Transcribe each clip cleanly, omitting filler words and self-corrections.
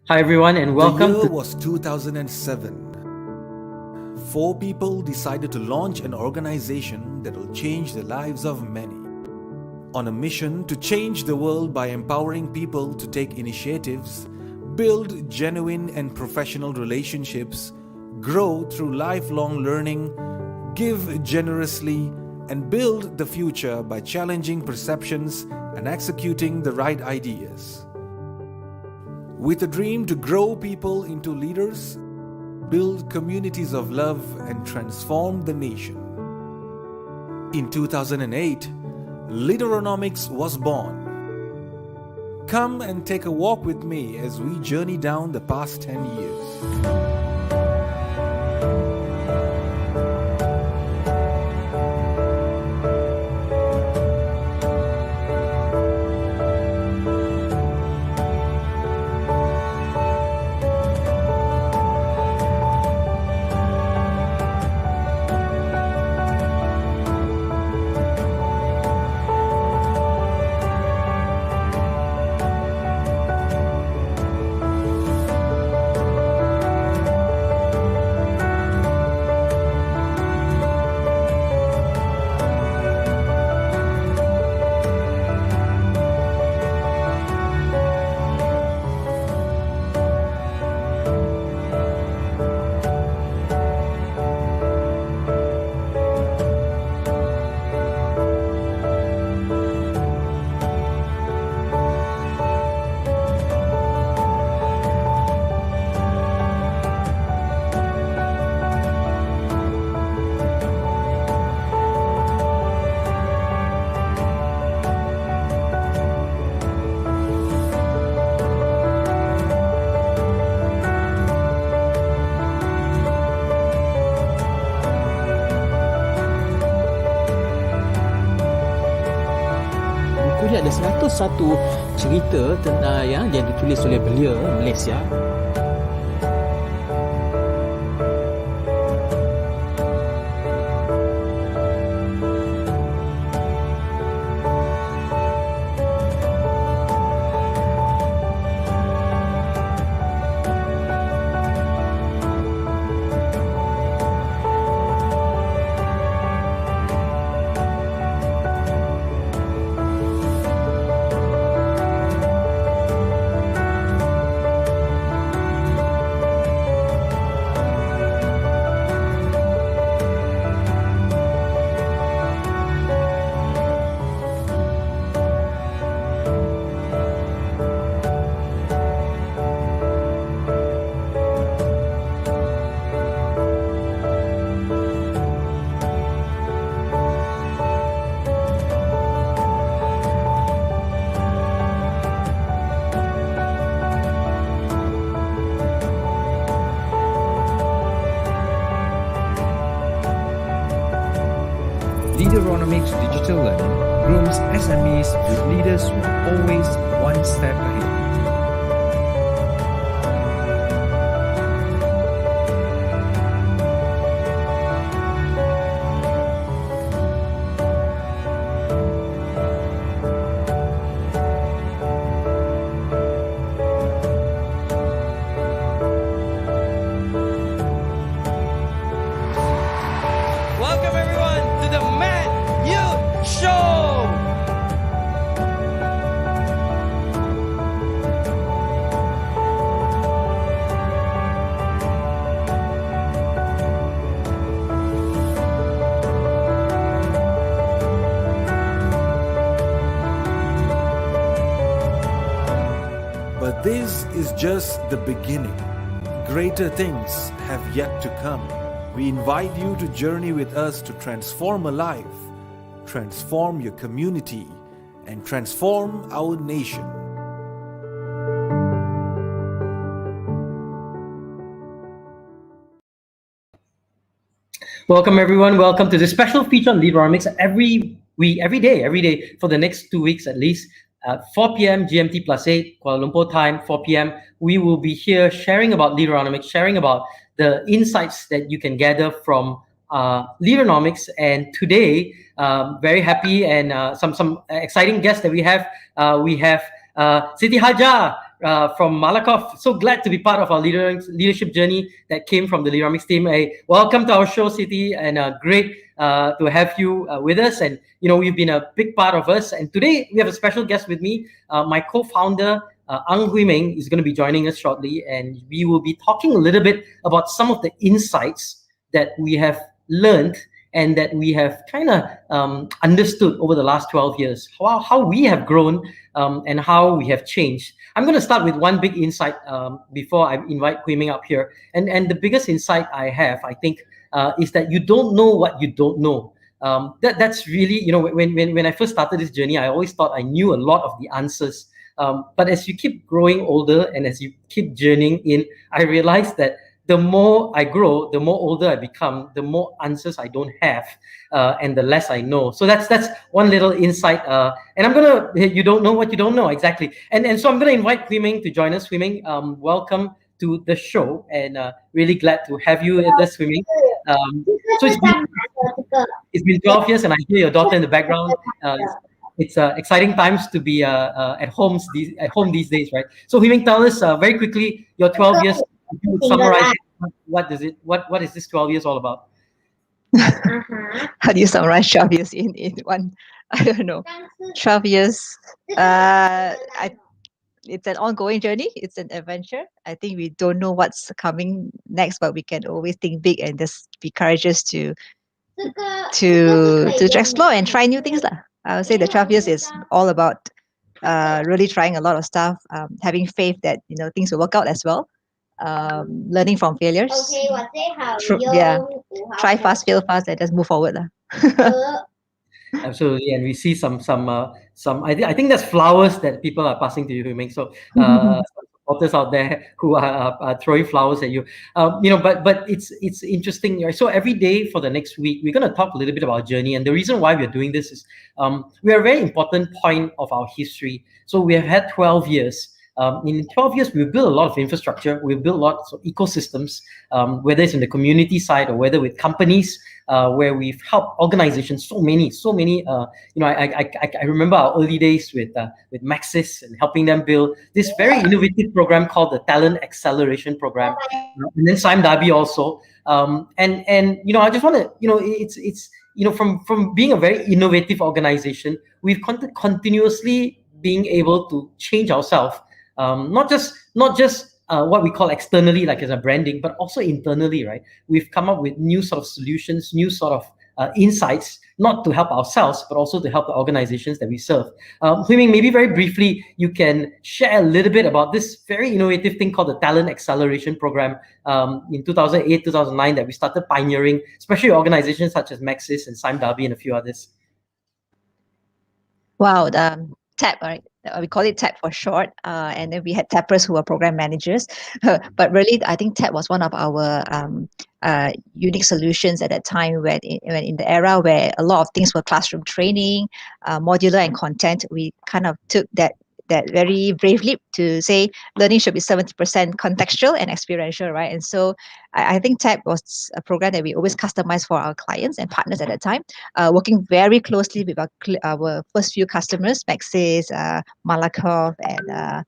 Hi everyone and welcome The year to was 2007. Four people decided to launch an organization that will change the lives of many. On a mission to change the world by empowering people to take initiatives, build genuine and professional relationships, grow through lifelong learning, give generously, and build the future by challenging perceptions and executing the right ideas. With a dream to grow people into leaders, build communities of love, and transform the nation. In 2008, Leaderonomics was born. Come and take a walk with me as we journey down the past 10 years. Buku dia ada 101 cerita tentang yang ditulis oleh belia Malaysia. Leaderonomics Digital Learning grooms SMEs with leaders who are always one step ahead. Welcome everyone to the Matt Youth Show. But this is just the beginning. Greater things have yet to come. We invite you to journey with us to transform a life, transform your community, and transform our nation. Welcome everyone. Welcome to this special feature on Leaderonomics. Every day for the next 2 weeks at least, 4 p.m. GMT plus 8 Kuala Lumpur time, 4 p.m. We will be here sharing about Leaderonomics, sharing about the insights that you can gather from Leaderonomics. And today, very happy and some exciting guests that we have. We have Siti Haja from Malakoff. So glad to be part of our leadership journey that came from the Leaderonomics team. Welcome to our show, City, and great to have you with us. And you've been a big part of us. And today we have a special guest with me, my co-founder, Ming is going to be joining us shortly, and we will be talking a little bit about some of the insights that we have learned and that we have kind of understood over the last 12 years, how we have grown and how we have changed. I'm going to start with one big insight before I invite Ming up here. And the biggest insight I have, I think, is that you don't know what you don't know. That's really, when I first started this journey, I always thought I knew a lot of the answers. But as you keep growing older and as you keep journeying in, I realized that the more I grow, the more older I become, the more answers I don't have, and the less I know. So that's one little insight. And you don't know what you don't know, exactly. And so I'm gonna invite Ming to join us. Ming, welcome to the show, and really glad to have you with us, Ming. So it's been 12 years, and I hear your daughter in the background. It's exciting times to be at home these days, right? So Ming, tell us very quickly your 12 years. If you would summarize it, what is this 12 years all about? How do you summarize 12 years in one? I don't know. 12 years. It's an ongoing journey. It's an adventure. I think we don't know what's coming next, but we can always think big and just be courageous to explore and try new things. I would say the 12 years is all about really trying a lot of stuff, having faith that things will work out as well. Learning from failures. Try fast, fail fast, and just move forward. Absolutely, and we see some. I think that's flowers that people are passing to you, Ming. So some supporters out there who are throwing flowers at you. But it's interesting. Right? So every day for the next week, we're going to talk a little bit about our journey, and the reason why we're doing this is we are a very important point of our history. So we have had 12 years. In 12 years, we've built a lot of infrastructure. We've built lots of ecosystems, whether it's in the community side or whether with companies, where we've helped organizations. So many. I remember our early days with Maxis and helping them build this very innovative program called the Talent Acceleration Program, and then Sime Darby also. And I just want to, it's from being a very innovative organization, we've continuously being able to change ourselves. Not just what we call externally, like as a branding, but also internally, right? We've come up with new sort of solutions, new sort of insights, not to help ourselves, but also to help the organizations that we serve. Ming, maybe very briefly, you can share a little bit about this very innovative thing called the Talent Acceleration Program in 2008, 2009 that we started pioneering, especially organizations such as Maxis and Sime Darby and a few others. Wow, TAP, right? We call it TAP for short, and then we had tappers who were program managers. But really, I think TAP was one of our unique solutions at that time, when in the era where a lot of things were classroom training, modular and content. We kind of took that very brave leap to say learning should be 70% contextual and experiential, right? And so I think TAP was a program that we always customized for our clients and partners at that time, working very closely with our first few customers, Maxis, Malakoff, and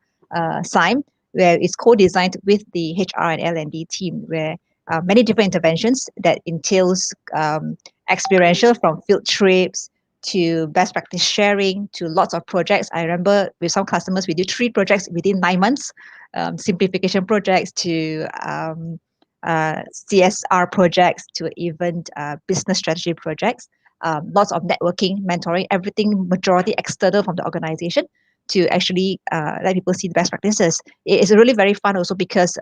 Sime, where it's co-designed with the HR and L&D team, where many different interventions that entails experiential, from field trips to best practice sharing to lots of projects. I remember with some customers, we did 3 projects within 9 months, simplification projects to CSR projects to even business strategy projects. Lots of networking, mentoring, everything majority external from the organization to actually let people see the best practices. It's really very fun also because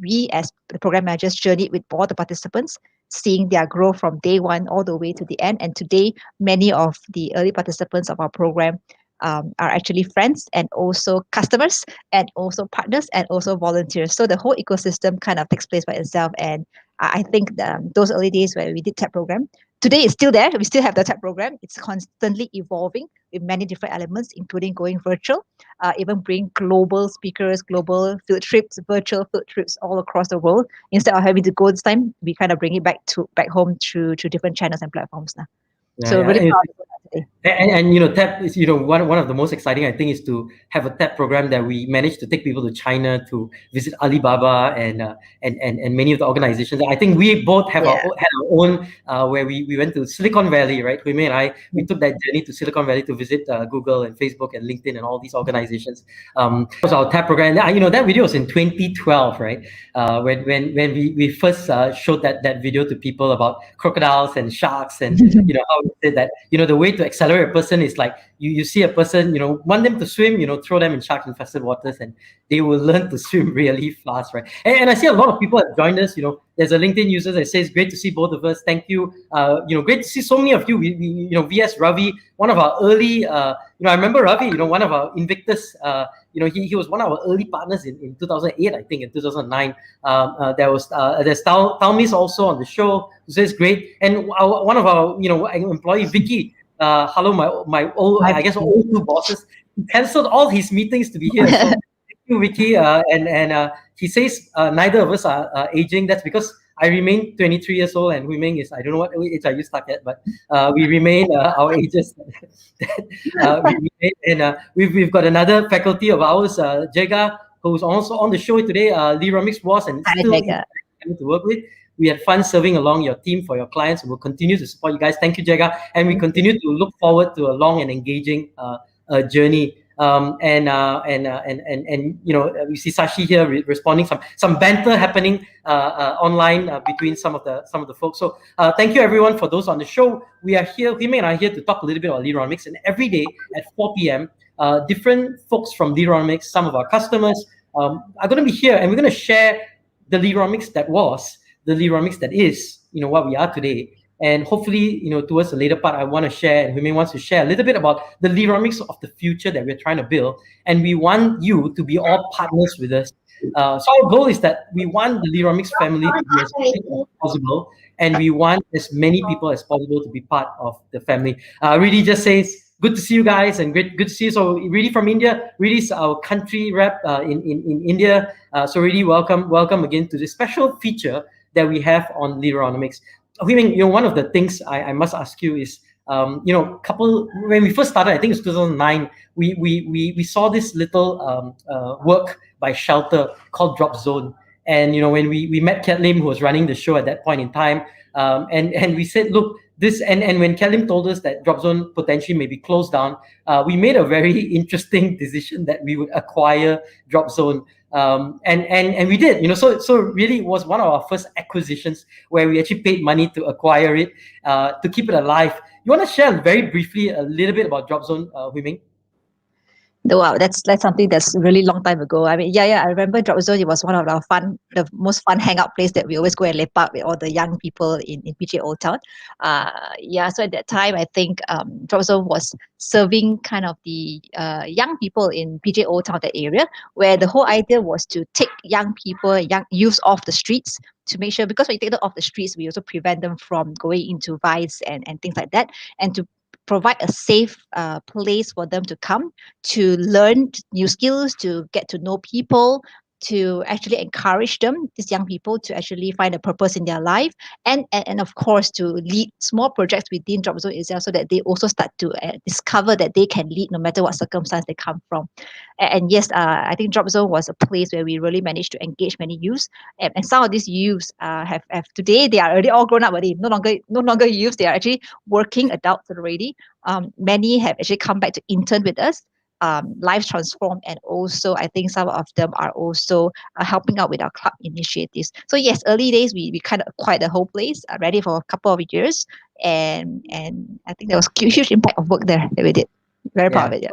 we as the program managers journeyed with all the participants, seeing their growth from day one all the way to the end. And today, many of the early participants of our program are actually friends and also customers and also partners and also volunteers. So the whole ecosystem kind of takes place by itself. And I think those early days where we did TAP program, today it's still there. We still have the TAP program. It's constantly evolving with many different elements, including going virtual, even bring global speakers, global field trips, virtual field trips all across the world. Instead of having to go this time, we kind of bring it back home through different channels and platforms now. So Yeah, really yeah. proud of that today. And TAP is one of the most exciting, I think, is to have a TAP program that we managed to take people to China to visit Alibaba and many of the organizations. I think we both have Yeah. had our own where we went to Silicon Valley, right? Hui Mei and I, we took that journey to Silicon Valley to visit Google and Facebook and LinkedIn and all these organizations. That was our TAP program. That video was in 2012, right? When we first showed that video to people about crocodiles and sharks and how we said that the way to accelerate a person is like you see a person, want them to swim, throw them in shark infested waters and they will learn to swim really fast, right? And I see a lot of people have joined us. There's a LinkedIn user that says, great to see both of us. Thank you. Great to see so many of you. VS Ravi, one of our early, I remember Ravi, one of our Invictus, he was one of our early partners in 2008, I think, in 2009. There's Talmis also on the show who says great. And one of our, employee, Vicky, hello, my old, I guess, old two bosses, he cancelled all his meetings to be here. So thank you, Vicky. And he says neither of us are aging. That's because I remain 23 years old and Hui Ming is, I don't know what age are you stuck at, but we remain our ages. We've got another faculty of ours, Jega, who's also on the show today. Leaderonomics was and Hi, still Jega. to work with. We had fun serving along your team for your clients. We'll continue to support you guys. Thank you, Jega. And we continue to look forward to a long and engaging journey. We see Sashi here responding some banter happening online between some of the folks. So thank you everyone for those on the show. We are here, Hui Mei and I are here to talk a little bit about Leaderonomics, and every day at 4 p.m. Different folks from Leaderonomics, some of our customers are going to be here, and we're going to share the Leaderonomics that was, the Leaderonomics that is, what we are today. And hopefully, towards the later part, I want to share, and Hui Mei wants to share a little bit about the Leaderonomics of the future that we're trying to build. And we want you to be all partners with us. So our goal is that we want the Leaderonomics family to be as big as possible, and we want as many people as possible to be part of the family. Really just says, good to see you guys, and good to see you. So really from India, really is our country rep in India. So really welcome again to this special feature that we have on Leaderonomics. Hui Ming, one of the things I must ask you is, when we first started, I think it's 2009, we saw this little work by Shelter called Drop Zone. And, when we met Kat Lim, who was running the show at that point in time, and we said, look, this, and when Kat Lim told us that Drop Zone potentially may be closed down, we made a very interesting decision that we would acquire Drop Zone. And we did, so really it was one of our first acquisitions where we actually paid money to acquire it, to keep it alive. You want to share very briefly a little bit about Drop Zone, Hui Ming? Wow, that's something that's really long time ago. I mean, I remember Drop Zone. It was one of the most fun hangout place that we always go and lepak with all the young people in PJ Old Town. So at that time, I think Drop Zone was serving kind of the young people in PJ Old Town, that area, where the whole idea was to take young people, young youths off the streets, to make sure, because when you take them off the streets, we also prevent them from going into vice and things like that, and to provide a safe place for them to come to learn new skills, to get to know people, to actually encourage them, these young people, to actually find a purpose in their life, and of course to lead small projects within Drop Zone itself, so that they also start to discover that they can lead no matter what circumstance they come from. And yes, I think Drop Zone was a place where we really managed to engage many youths, and some of these youths have today, they are already all grown up already, no longer youths, they are actually working adults already. Many have actually come back to intern with us. Lives transformed, and also I think some of them are also helping out with our club initiatives. So yes, early days we kind of acquired the whole place, ready for a couple of years, and I think there was a huge impact of work there that we did. Very proud of it. Yeah.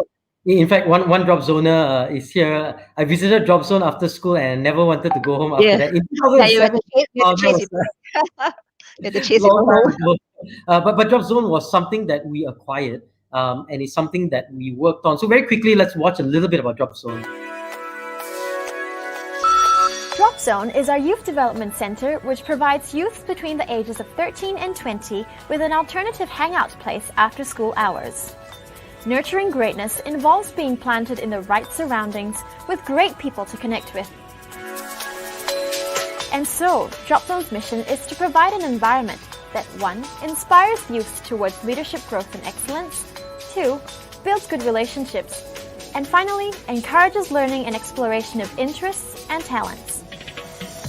In fact, one Drop Zoner is here. I visited Drop Zone after school and never wanted to go home after that. In 2007, but Drop Zone was something that we acquired. And it's something that we worked on. So very quickly, let's watch a little bit about Drop Zone. Drop Zone is our youth development center, which provides youths between the ages of 13 and 20 with an alternative hangout place after school hours. Nurturing greatness involves being planted in the right surroundings with great people to connect with. And so, Drop Zone's mission is to provide an environment that 1. Inspires youth towards leadership growth and excellence, 2. Builds good relationships, and finally, encourages learning and exploration of interests and talents.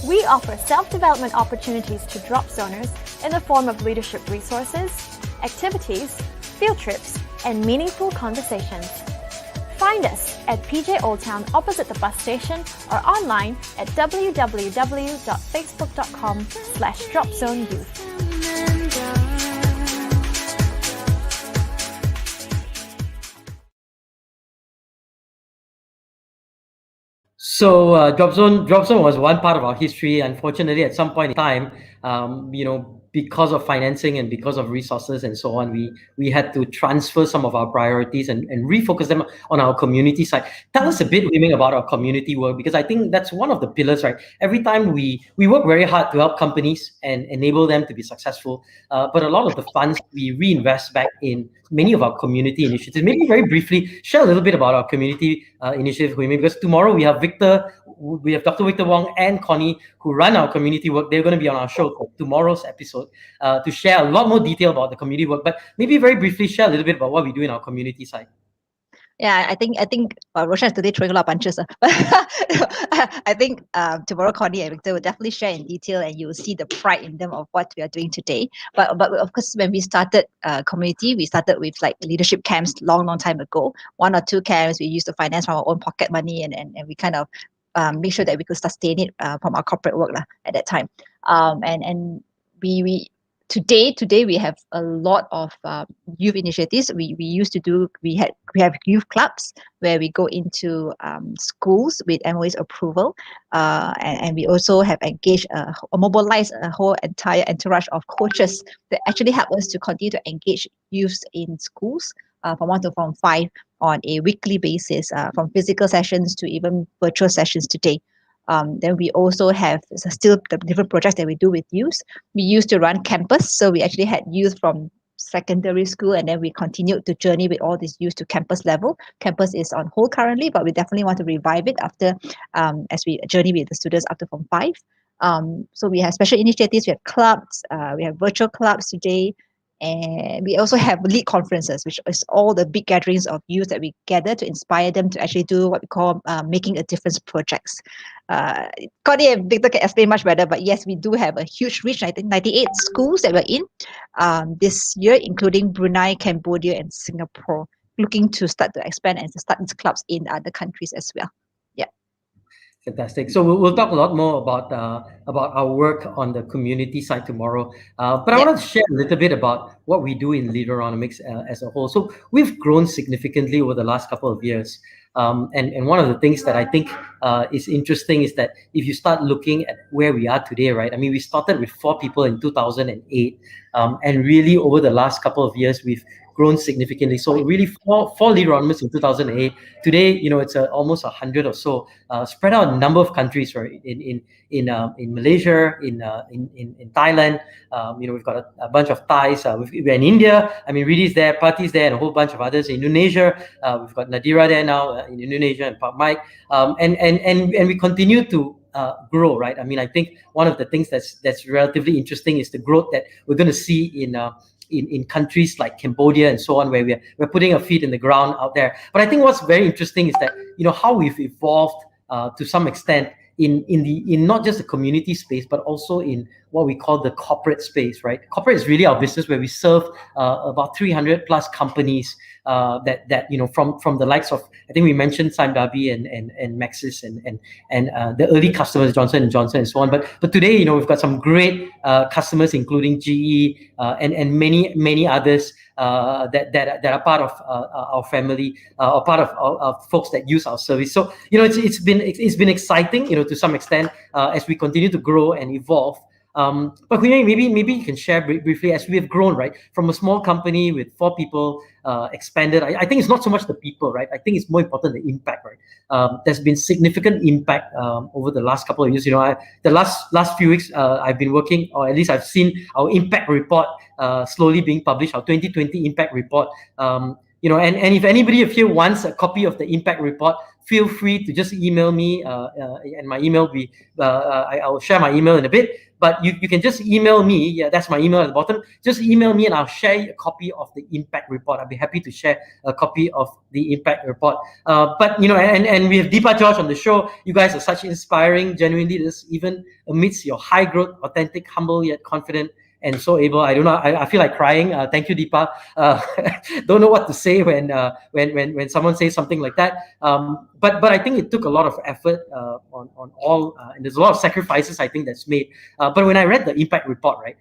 We offer self-development opportunities to drop zoners in the form of leadership resources, activities, field trips, and meaningful conversations. Find us at PJ Old Town opposite the bus station or online at www.facebook.com/dropzoneyouth. So Drop Zone was one part of our history. Unfortunately, at some point in time, because of financing and because of resources and so on, we had to transfer some of our priorities and refocus them on our community side. Tell us a bit, Ming, about our community work, because I think that's one of the pillars, right? Every time we work very hard to help companies and enable them to be successful, but a lot of the funds we reinvest back in many of our community initiatives. Maybe very briefly share a little bit about our community initiative, because tomorrow we have Dr. Victor Wong and Connie who run our community work. They're going to be on our show for tomorrow's episode to share a lot more detail about the community work. But maybe very briefly share a little bit about what we do in our community side. Yeah, I think Roshan is today throwing a lot of punches. I think tomorrow Connie and Victor will definitely share in detail, and you will see the pride in them of what we are doing today. But of course, when we started community, we started with like leadership camps long time ago. 1 or 2 camps we used to finance from our own pocket money, and we kind of make sure that we could sustain it from our corporate work at that time. And we Today we have a lot of youth initiatives. We have youth clubs where we go into schools with MOE's approval, and we also have engaged or mobilized a whole entire entourage of coaches that actually help us to continue to engage youths in schools from 1 to Form 5 on a weekly basis, from physical sessions to even virtual sessions today. Then we also have still the different projects that we do with youth. We used to run campus, so we actually had youth from secondary school, and then we continued to journey with all these youth to campus level. Campus is on hold currently, but we definitely want to revive it after as we journey with the students up to Form 5. So we have special initiatives, we have clubs, we have virtual clubs today. And we also have lead conferences, which is all the big gatherings of youth that we gather to inspire them to actually do what we call making a difference projects. Connie and Victor can explain much better, but yes, we do have a huge reach. I think 98 schools that we're in this year, including Brunei, Cambodia, and Singapore, looking to start to expand and to start these clubs in other countries as well. Yeah. Fantastic. So we'll talk a lot more about our work on the community side tomorrow. But I want to share a little bit about what we do in Leaderonomics as a whole. So we've grown significantly over the last couple of years. And one of the things that I think is interesting is that if you start looking at where we are today, right? I mean, we started with 4 people in 2008. And really over the last couple of years, we've grown significantly. So really four Leaderonomics in 2008. Today, it's almost 100 or so, spread out in a number of countries, right? In Malaysia, in Thailand. We've got a bunch of Thais. We're in India. I mean, Ridi's there, Pati's there, and a whole bunch of others. In Indonesia, we've got Nadira there now in Indonesia, and Pak Mike. And we continue to grow, right? I mean, I think one of the things that's relatively interesting is the growth that we're going to see in countries like Cambodia and so on, where we're putting our feet in the ground out there. But I think what's very interesting is that how we've evolved to some extent in not just the community space, but also in what we call the corporate space, right? Corporate is really our business, where we serve about 300 plus companies that from the likes of, I think we mentioned Sime Darby and Maxis and the early customers, Johnson & Johnson and so on. But today, we've got some great customers, including GE and many others that are part of our family, or part of folks that use our service. So it's been exciting, to some extent, as we continue to grow and evolve. But maybe you can share briefly, as we have grown, right, from a small company with 4 people, expanded. I think it's not so much the people, right? I think it's more important the impact, right? There's been significant impact over the last couple of years. The last few weeks, I've been working, or at least I've seen our impact report slowly being published, our 2020 impact report. and if anybody of you wants a copy of the impact report, feel free to just email me, and my email will be, I will share my email in a bit, but you can just email me. Yeah, that's my email at the bottom. Just email me and I'll share a copy of the impact report. I'll be happy to share a copy of the impact report. But and we have Deepa George on the show. You guys are such inspiring, genuine leaders, even amidst your high growth, authentic, humble yet confident, and so able. I don't know. I feel like crying. Thank you, Deepa. Don't know what to say when someone says something like that. But I think it took a lot of effort on all, and there's a lot of sacrifices I think that's made. But when I read the impact report, right,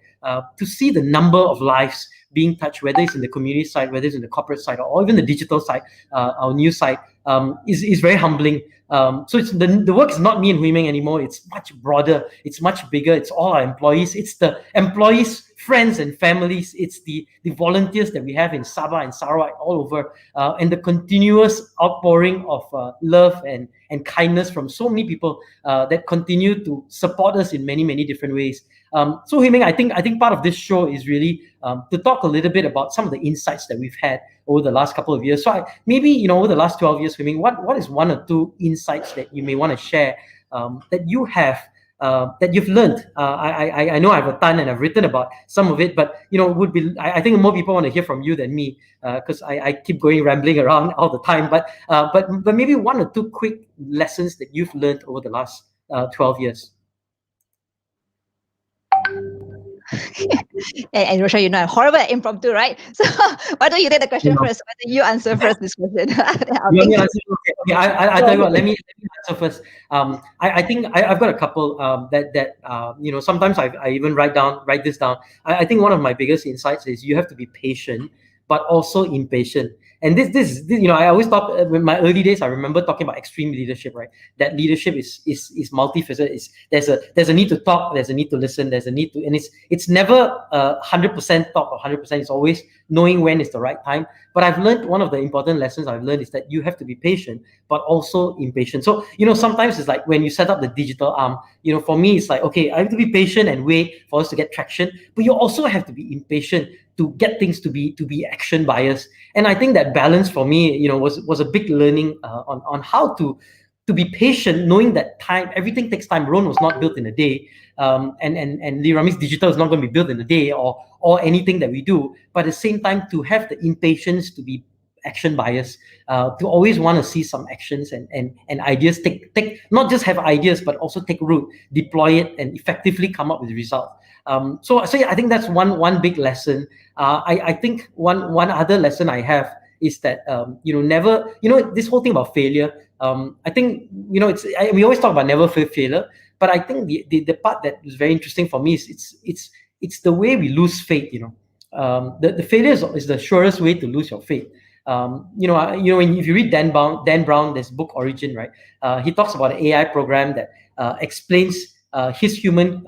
to see the number of lives being touched, whether it's in the community side, whether it's in the corporate side, or even the digital side, our news side, is very humbling. So it's the work is not me and Hui Ming anymore. It's much broader. It's much bigger. It's all our employees. It's the employees, friends, and families. It's the volunteers that we have in Sabah and Sarawak all over, and the continuous outpouring of love and kindness from so many people that continue to support us in many different ways. So Hui Ming, I think part of this show is really to talk a little bit about some of the insights that we've had over the last couple of years. So maybe over the last 12 years, Hui Ming, what is one or two insights that you may want to share that you have that you've learned? I know I've a ton and I've written about some of it, but would be I think more people want to hear from you than me because I keep going rambling around all the time. But maybe one or two quick lessons that you've learned over the last 12 years. And Roshan, I'm horrible at impromptu, right? So why don't you take the question first? Why don't you answer first this question? Okay, I'll tell you what. Let me answer first. I think I've got a couple that sometimes I even write this down. I think one of my biggest insights is you have to be patient, but also impatient. And this I always talk in my early days. I remember talking about extreme leadership, right? That leadership is multifaceted. There's a need to talk, there's a need to listen, there's a need to, and it's never 100% talk or 100%. It's always knowing when is the right time. But I've learned one of the important lessons I've learned is that you have to be patient, but also impatient. So sometimes it's like when you set up the digital arm. For me, it's like, okay, I have to be patient and wait for us to get traction, but you also have to be impatient to get things to be action biased. And I think that balance for me, was a big learning on how to be patient, knowing that everything takes time. Rome was not built in a day, and Leaderonomics Digital is not going to be built in a day, or anything that we do. But at the same time, to have the impatience to be action bias, to always want to see some actions and ideas take not just have ideas, but also take root, deploy it, and effectively come up with results. So yeah, I think that's one big lesson. I think one other lesson I have is that never, this whole thing about failure. I think we always talk about never fear failure, but I think the part that is very interesting for me is it's the way we lose faith. The failure is the surest way to lose your faith. If you read Dan Brown, this book Origin, right? He talks about an AI program that explains his human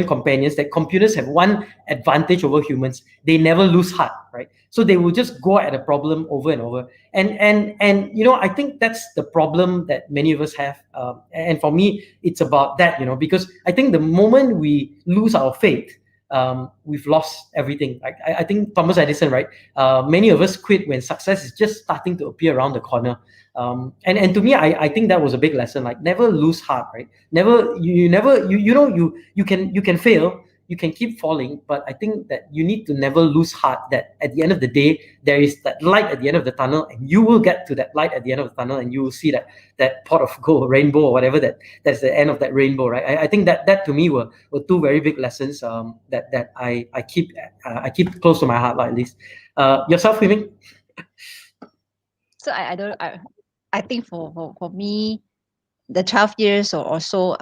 companions that computers have one advantage over humans: they never lose heart, right? So they will just go at a problem over and over. And I think that's the problem that many of us have. And for me, it's about that, because I think the moment we lose our faith, we've lost everything. I think Thomas Edison, right? Many of us quit when success is just starting to appear around the corner. And to me, I think that was a big lesson. Like, never lose heart, right? You can fail, you can keep falling, but I think that you need to never lose heart. That at the end of the day, there is that light at the end of the tunnel, and you will get to that light at the end of the tunnel, and you will see that pot of gold, rainbow, or whatever that's the end of that rainbow, right? I think that to me were two very big lessons that I keep close to my heart, like, at least. Yourself, Hui Ming? So I think for me, the 12 years or so,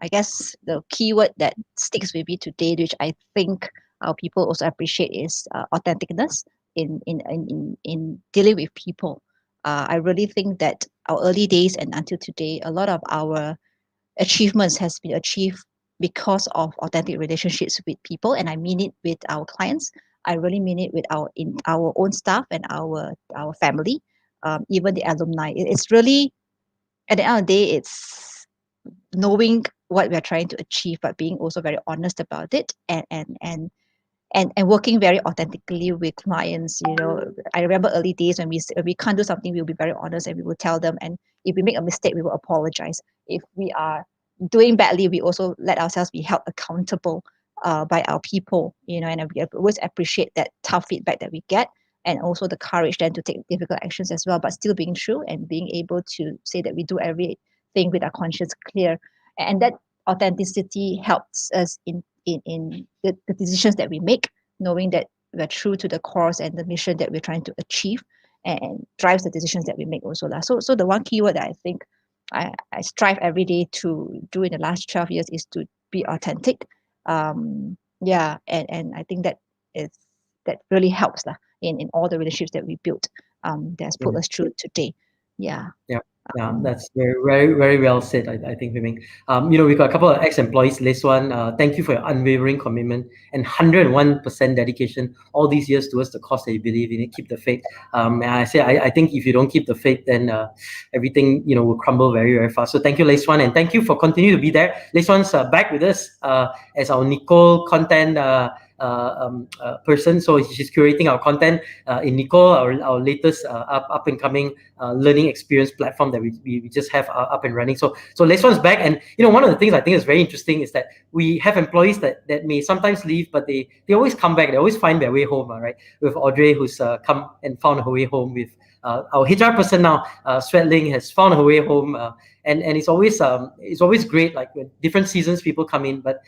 I guess the keyword that sticks with me today, which I think our people also appreciate, is authenticness in dealing with people. I really think that our early days and until today, a lot of our achievements has been achieved because of authentic relationships with people, and I mean it with our clients. I really mean it with our own staff and our family, even the alumni. It's really, at the end of the day, it's knowing what we are trying to achieve, but being also very honest about it, and and working very authentically with clients. I remember early days when we can't do something, we'll be very honest and we will tell them. And if we make a mistake, we will apologize. If we are doing badly, we also let ourselves be held accountable by our people. And we always appreciate that tough feedback that we get, and also the courage then to take difficult actions as well, but still being true and being able to say that we do everything with our conscience clear. And that authenticity helps us in the decisions that we make, knowing that we're true to the cause and the mission that we're trying to achieve, and drives the decisions that we make also. So the one keyword that I think I strive every day to do in the last 12 years is to be authentic. And I think that really helps in all the relationships that we built, that's put us through today. Yeah. Yeah, that's very, very, very well said, I think, Ming. We've got a couple of ex-employees. This one, thank you for your unwavering commitment and 101% dedication all these years towards the cause that you believe in. Keep the faith. And I think if you don't keep the faith, then everything, will crumble very, very fast. So thank you, Leiswan, and thank you for continuing to be there. Leiswan's back with us as our Nicole content person. So she's curating our content in Nicole, our latest up and coming learning experience platform that we just have up and running. So Leiswan's back, and one of the things I think is very interesting is that we have employees that may sometimes leave, but they always come back. They always find their way home, right? With Audrey, who's come and found her way home. With our HR person now, Svetling, has found her way home, and it's always great. Like when different seasons people come in, but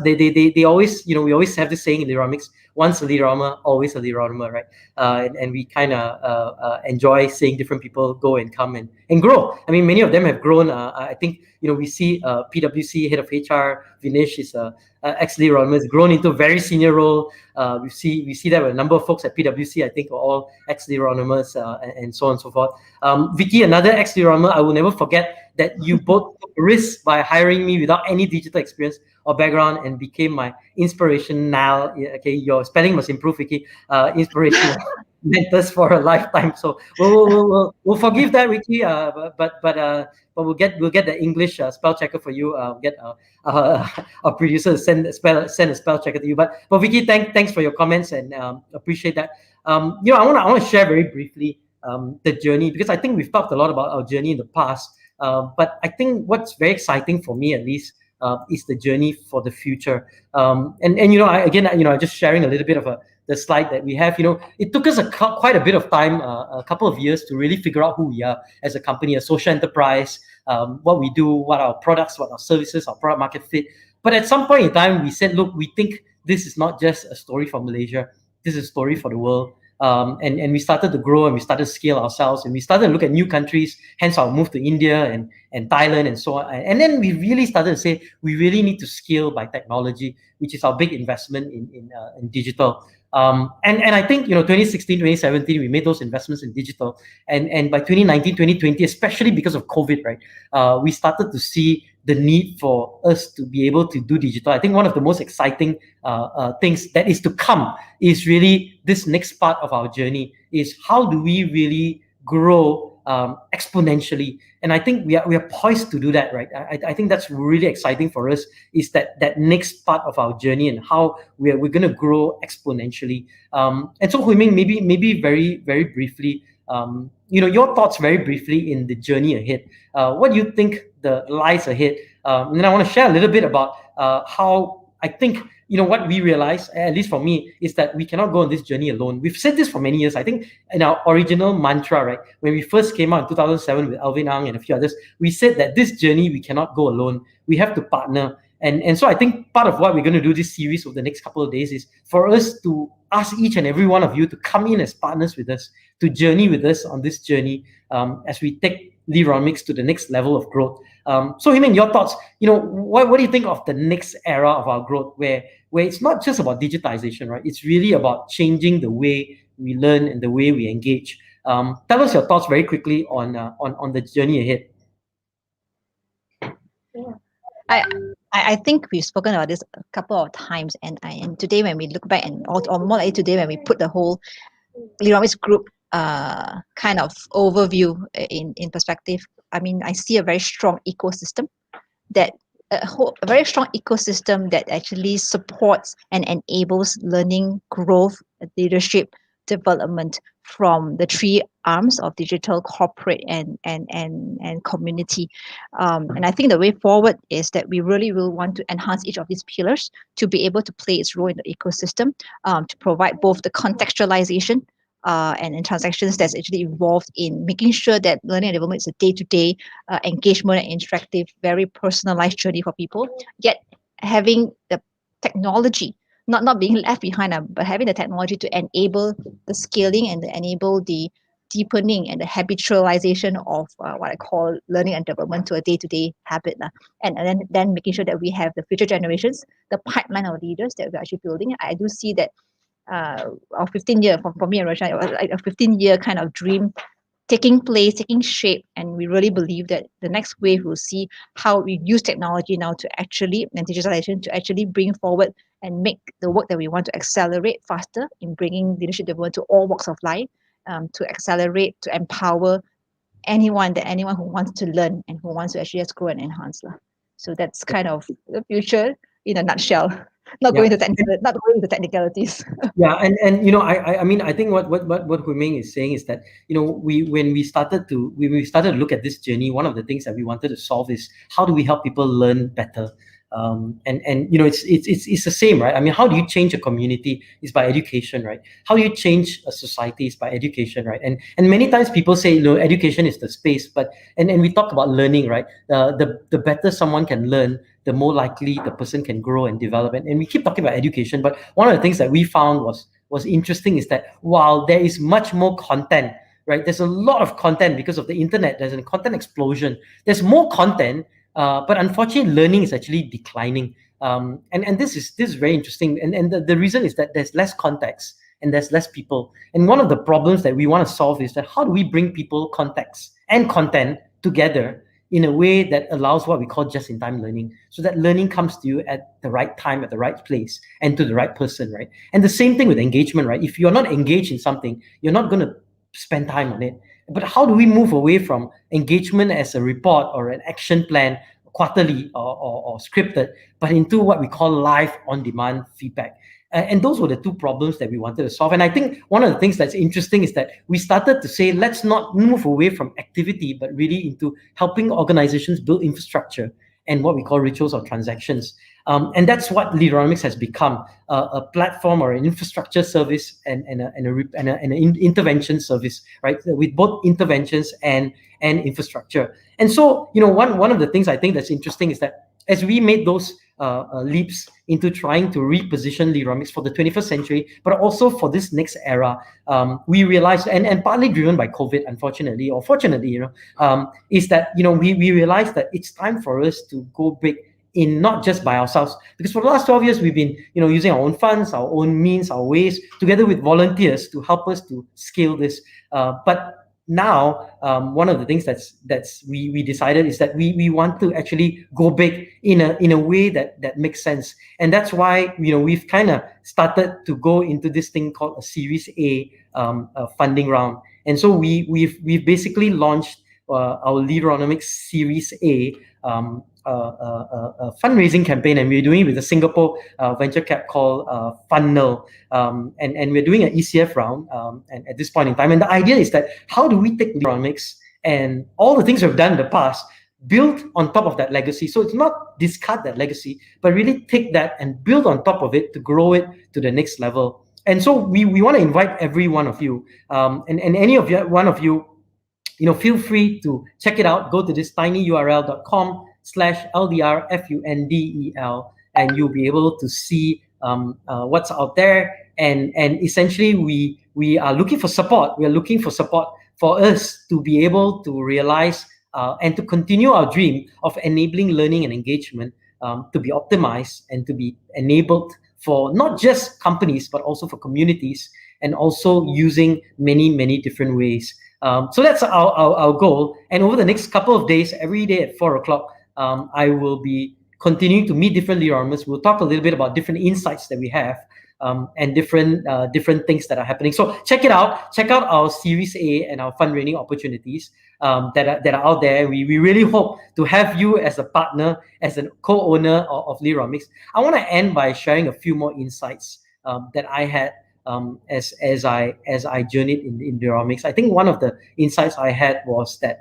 they always, we always have this saying in Leaderonomics: once a Leaderoma, always a Leaderoma, right? And we kind of enjoy seeing different people go and come and grow. I mean, many of them have grown. I think we see PwC head of HR Vinesh is ex-Leaderoma, has grown into a very senior role. We see that with a number of folks at PwC, I think, are all ex-Leaderonomers, and so on and so forth. Vicky, another ex-Leaderoma, I will never forget that you both took risk by hiring me without any digital experience or background and became my inspiration now. Okay, your spelling must improve, Vicky. Inspirational mentors for a lifetime. So we'll forgive that, Vicky. But we'll get the English spell checker for you. Get our producer to send a spell checker to you. But Vicky, thanks for your comments, and appreciate that. I want to share very briefly the journey, because I think we've talked a lot about our journey in the past. But I think what's very exciting for me, at least, is the journey for the future. I just sharing a little bit of the slide that we have. It took us quite a bit of time, a couple of years, to really figure out who we are as a company, a social enterprise, what we do, what our products, what our services, our product market fit. But at some point in time, we said, look, we think this is not just a story for Malaysia. This is a story for the world. And we started to grow, and we started to scale ourselves, and we started to look at new countries, hence our move to India and Thailand and so on. And then we really started to say we really need to scale by technology, which is our big investment in digital. And I think 2016, 2017, we made those investments in digital, and by 2019, 2020, especially because of COVID, right, we started to see the need for us to be able to do digital. I think one of the most exciting things that is to come is really this next part of our journey, is how do we really grow exponentially. And I think we are poised to do that, right? I think that's really exciting for us, is that next part of our journey, and how we're going to grow exponentially. And so, Hui Ming, maybe very, very briefly, your thoughts very briefly in the journey ahead. What do you think lies ahead? And then I want to share a little bit about how I think, what we realize, at least for me, is that we cannot go on this journey alone. We've said this for many years. I think in our original mantra, right, when we first came out in 2007 with Alvin Ang and a few others, we said that this journey, we cannot go alone. We have to partner. And so I think part of what we're going to do this series over the next couple of days is for us to ask each and every one of you to come in as partners with us, to journey with us on this journey, as we take Leaderonomics to the next level of growth. So, Himing, your thoughts, what do you think of the next era of our growth, where it's not just about digitization, right? It's really about changing the way we learn and the way we engage. Tell us your thoughts very quickly on the journey ahead. I think we've spoken about this a couple of times, and today when we look back, or more like today when we put the whole Leaderonomics group kind of overview in perspective, I mean, I see a very strong ecosystem that a very strong ecosystem that actually supports and enables learning, growth, leadership, development from the three arms of digital, corporate, and community. And I think the way forward is that we really will want to enhance each of these pillars to be able to play its role in the ecosystem, to provide both the contextualization and in transactions that's actually involved in making sure that learning and development is a day-to-day engagement and interactive, very personalized journey for people, yet having the technology, not being left behind, but having the technology to enable the scaling and to enable the deepening and the habitualization of what I call learning and development to a day-to-day habit. And then making sure that we have the future generations, the pipeline of leaders that we're actually building. I do see that our 15-year, for me and Roshan, it was like a 15-year kind of dream taking place, taking shape, and we really believe that the next wave will see how we use technology now to actually, and digitalization, to actually bring forward and make the work that we want to accelerate faster in bringing leadership development to all walks of life, to accelerate, to empower anyone who wants to learn and who wants to actually just grow and enhance. So that's kind of the future in a nutshell. Not going to technicalities. Yeah, and you know, I mean, I think what Ming is saying is that, you know, when we started to look at this journey, one of the things that we wanted to solve is how do we help people learn better. And you know, it's the same, right? I mean, how do you change a community is by education, right? How do you change a society is by education, right? And many times people say, you know, education is the space, but and we talk about learning, right? The better someone can learn, the more likely the person can grow and develop. And we keep talking about education, but one of the things that we found was interesting is that while there is much more content, right? There's a lot of content because of the internet. There's a content explosion. There's more content. But unfortunately, learning is actually declining. And this is very interesting. And the reason is that there's less context and there's less people. And one of the problems that we want to solve is that how do we bring people, context, and content together in a way that allows what we call just-in-time learning, so that learning comes to you at the right time, at the right place, and to the right person, right? And the same thing with engagement, right? If you're not engaged in something, you're not going to spend time on it. But how do we move away from engagement as a report or an action plan, quarterly or scripted, but into what we call live on-demand feedback? And those were the two problems that we wanted to solve. And I think one of the things that's interesting is that we started to say, let's not move away from activity, but really into helping organizations build infrastructure and what we call rituals or transactions. And that's what Leaderonomics has become, a platform or an infrastructure service and an intervention service, right? With both interventions and infrastructure. And so, you know, one of the things I think that's interesting is that as we made those leaps into trying to reposition Leaderonomics for the 21st century, but also for this next era, we realized, and partly driven by COVID, unfortunately, or fortunately, you know, is that, you know, we realized that it's time for us to go big in not just by ourselves, because for the last 12 years, we've been, you know, using our own funds, our own means, our ways, together with volunteers to help us to scale this. But now, one of the things that's we decided is that we want to actually go big in a way that makes sense, and that's why, you know, we've kind of started to go into this thing called a Series A funding round, and so we've basically launched our Leaderonomics Series A fundraising campaign, and we're doing it with a Singapore venture cap called Funnel, and we're doing an ECF round and at this point in time. And the idea is that how do we take Leaderonomics and all the things we've done in the past, build on top of that legacy? So it's not discard that legacy, but really take that and build on top of it to grow it to the next level. And so we want to invite every one of you, and any of you, one of you, you know, feel free to check it out. Go to this tinyurl.com/LDRFUNDEL, and you'll be able to see what's out there. And essentially, we are looking for support. We are looking for support for us to be able to realize and to continue our dream of enabling learning and engagement to be optimized and to be enabled for not just companies, but also for communities, and also using many different ways. So that's our goal. And over the next couple of days, every day at 4 o'clock, I will be continuing to meet different Leaderonomics. We'll talk a little bit about different insights that we have. and different things that are happening. So check it out. Check out our Series A and our fundraising opportunities that are out there. We really hope to have you as a partner, as a co-owner of Leaderonomics. I want to end by sharing a few more insights that I had as I journeyed in Leaderonomics. I think one of the insights I had was that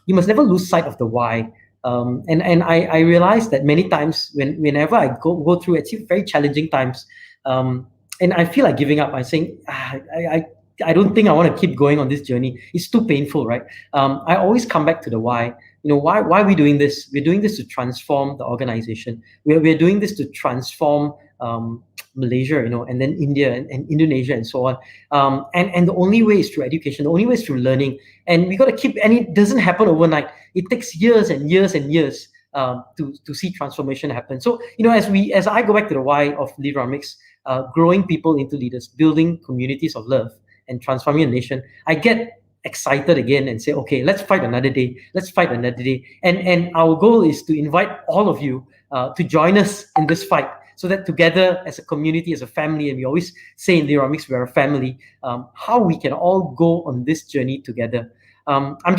you must never lose sight of the why. And I realized that many times whenever I go through it's very challenging times, and I feel like giving up. I'm saying I don't think I want to keep going on this journey. It's too painful, right? I always come back to the why. Why are we doing this? We're doing this to transform the organization. We're doing this to transform Malaysia, and then India and Indonesia and so on. And the only way is through education. The only way is through learning. And we got to keep. And it doesn't happen overnight. It takes years and years and years to see transformation happen. So as I go back to the why of Leaderonomics, growing people into leaders, building communities of love, and transforming a nation, I get excited again and say, okay, let's fight another day. Let's fight another day. And our goal is to invite all of you to join us in this fight, so that together as a community, as a family, and we always say in Leaderonomics, we're a family, how we can all go on this journey together. I've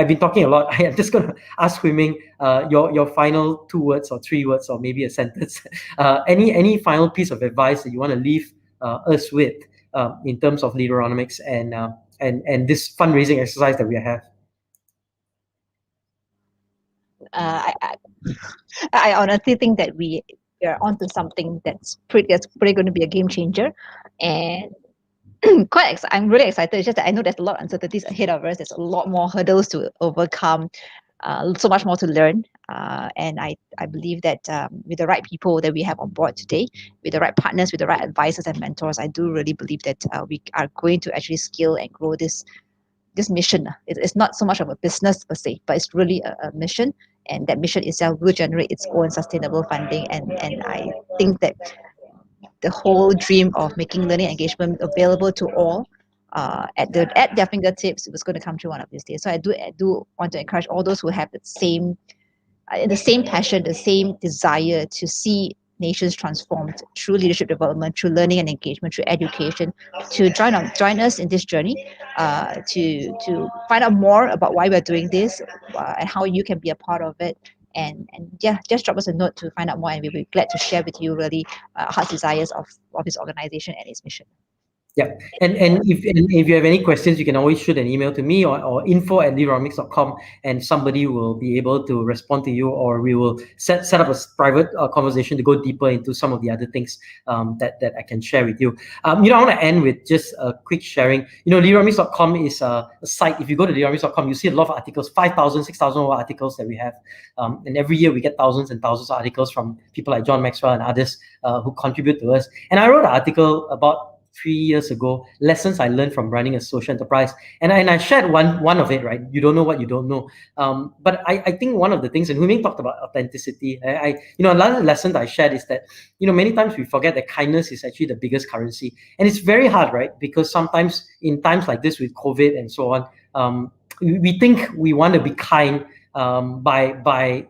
been talking a lot. I'm just gonna ask Ming your final 2 words or 3 words or maybe a sentence. Any final piece of advice that you want to leave us with in terms of Leaderonomics and this fundraising exercise that we have? I honestly think that we are onto something that's pretty going to be a game changer, and I'm really excited. It's just that I know there's a lot of uncertainties ahead of us. There's a lot more hurdles to overcome, so much more to learn. And I believe that with the right people that we have on board today, with the right partners, with the right advisors and mentors, I do really believe that we are going to actually scale and grow this mission. It's not so much of a business per se, but it's really a mission. And that mission itself will generate its own sustainable funding. And I think that the whole dream of making learning engagement available to all at their fingertips was going to come true one of these days. So I do want to encourage all those who have the same passion, the same desire to see nations transformed through leadership development, through learning and engagement, through education, to join us in this journey, to find out more about why we're doing this and how you can be a part of it. And yeah, just drop us a note to find out more, and we'll be glad to share with you really heart's desires of this organization and its mission. Yeah, and if you have any questions, you can always shoot an email to me or info@leaderonomics.com, and somebody will be able to respond to you, or we will set up a private conversation to go deeper into some of the other things that I can share with you. I want to end with just a quick sharing. Leaderonomics.com is a site. If you go to leaderonomics.com, you see a lot of articles, 5,000, 6,000 articles that we have, and every year we get thousands and thousands of articles from people like John Maxwell and others who contribute to us. And I wrote an article about 3 years ago, lessons I learned from running a social enterprise, and I shared one of it. Right, you don't know what you don't know. But I think one of the things, and Ming talked about authenticity. Another lesson that I shared is that many times we forget that kindness is actually the biggest currency, and it's very hard, right? Because sometimes in times like this with COVID and so on, we think we want to be kind. By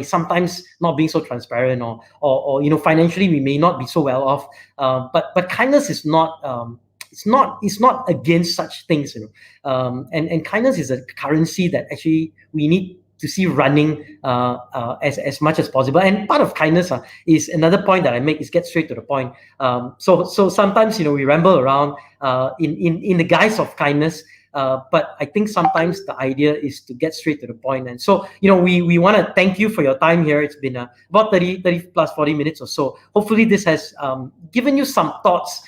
sometimes not being so transparent, or financially we may not be so well off, but kindness is not it's not against such things, and kindness is a currency that actually we need to see running as much as possible. And part of kindness is another point that I make is get straight to the point. So sometimes we ramble around in the guise of kindness. But I think sometimes the idea is to get straight to the point. And so, we want to thank you for your time here. It's been about 30 plus 40 minutes or so. Hopefully this has given you some thoughts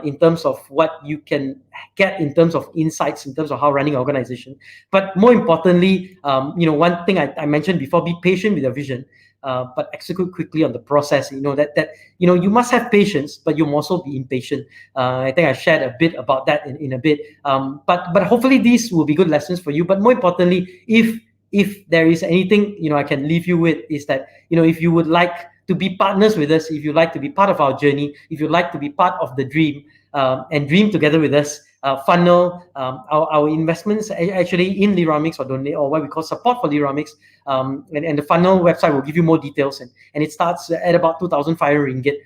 in terms of what you can get in terms of insights, in terms of how running an organization. But more importantly, one thing I mentioned before, be patient with your vision. But execute quickly on the process. You must have patience, but you must also be impatient. I think I shared a bit about that in a bit. But hopefully these will be good lessons for you. But more importantly, if there is anything I can leave you with, is that if you would like to be partners with us, if you'd like to be part of our journey, if you'd like to be part of the dream and dream together with us, funnel our investments actually in Leaderonomics, or donate, or what we call support for Leaderonomics. And the funnel website will give you more details, and it starts at about 2,500 ringgit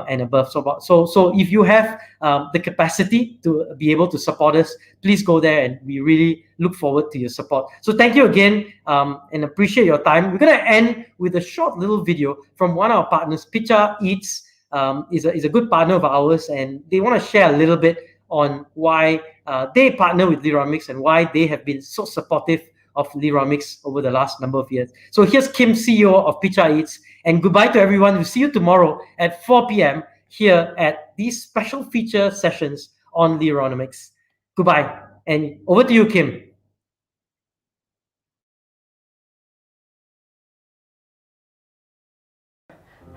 and above. So if you have the capacity to be able to support us, please go there, and we really look forward to your support. So thank you again, and appreciate your time. We're going to end with a short little video from one of our partners. Pizza Eats is a good partner of ours, and they want to share a little bit on why they partner with Leaderonomics and why they have been so supportive of Leaderonomics over the last number of years. So here's Kim, CEO of Pizza Eats, and goodbye to everyone. We'll see you tomorrow at 4 p.m. here at these special feature sessions on Leaderonomics. Goodbye, and over to you, Kim.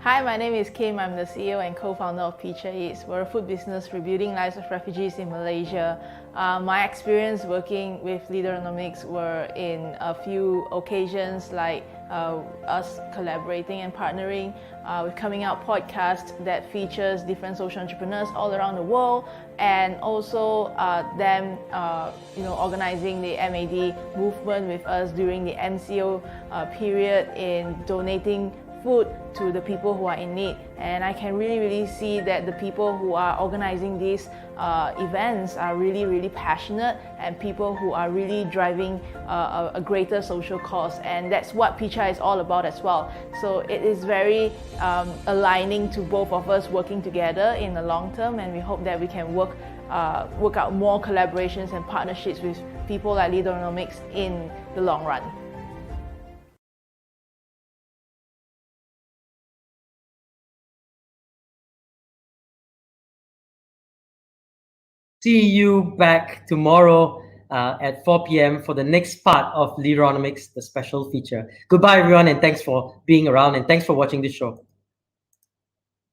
Hi, my name is Kim. I'm the CEO and co-founder of Pizza Eats. We're a food business rebuilding lives of refugees in Malaysia. My experience working with Leaderonomics were in a few occasions, like us collaborating and partnering with coming out podcast that features different social entrepreneurs all around the world, and also them organizing the MAD movement with us during the MCO period in donating food to the people who are in need. And I can really see that the people who are organizing these events are really passionate, and people who are really driving a greater social cause, and that's what Pizza is all about as well. So it is very aligning to both of us working together in the long term, and we hope that we can work out more collaborations and partnerships with people like Leaderonomics in the long run. See you back tomorrow at 4 p.m. for the next part of Leaderonomics, the special feature. Goodbye, everyone, and thanks for being around, and thanks for watching this show.